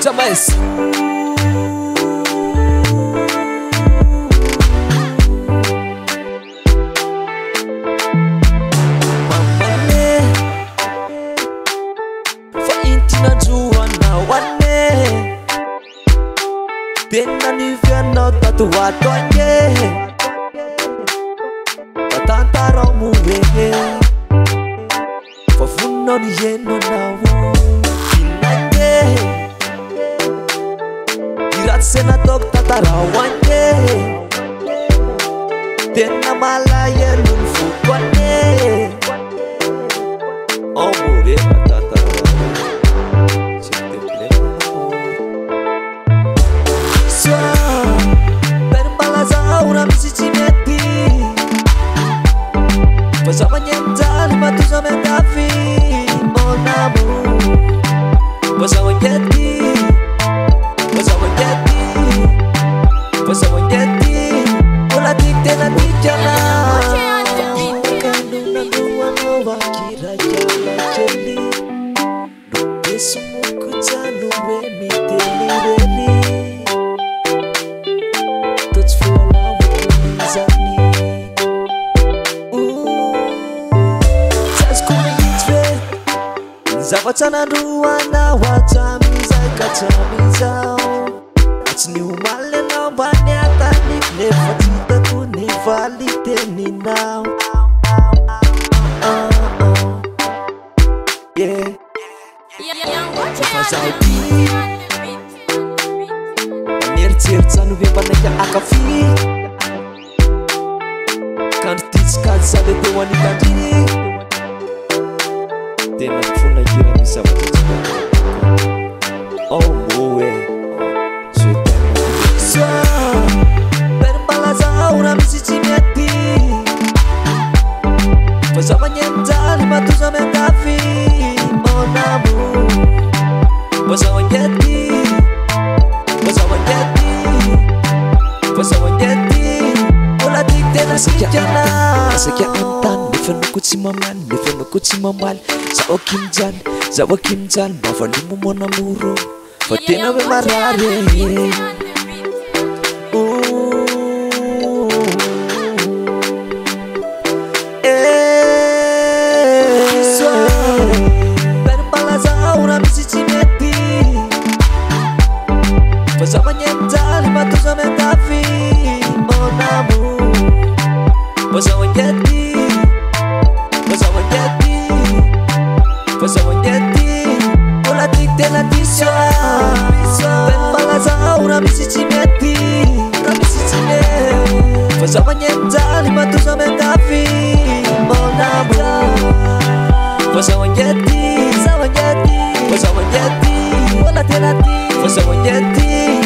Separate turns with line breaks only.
Jamais. Mamane, fa intina juana wane. Tena ni viano tatuado nye. Patanta romu wehe. Fa funo ni yeno nawo. Sena tok tatarawanye Tena malaya nunfukwane Omure patatarawanye So Perbalaza una misichimeti Pasama nyentali matuza mendafi Mon amour Pasama nyeti Ola dikte na dijana Kanu na nuwa wakira jala jeli Nukesu mukutanu we mitelireli Touch fola wakumizani Saskuni itwe Zawatana ruwana watamiza ikachamizao Ni umale na mbani atani Nefatita kunivalite ni now Yeah Fazauti Nirtirtsanu vembaneka akafi Kandititsikazale tewanikandiri Tena funa gira misavatatsikana Oh moe Perbalaza una misichimeti Pasama nyentali matuza mendafi Mon amour Pasama nyeti Pasama nyeti Ola dikte na sikjana Asakya antan Nifenu kutsimaman Nifenu kutsimamal Sa okimjan Sa wakimjan Mafalimu mon amour Fatina we marare Perbalaza una misichimeti Pasama nyentali matuza mendafi Mon amour Pasama nyeti Ola dikte na tiswa Perbalaza una misichimeti Pasama nyentali matuza mendafi Mon amour Pasama nyeti Ola tenati Pasama nyeti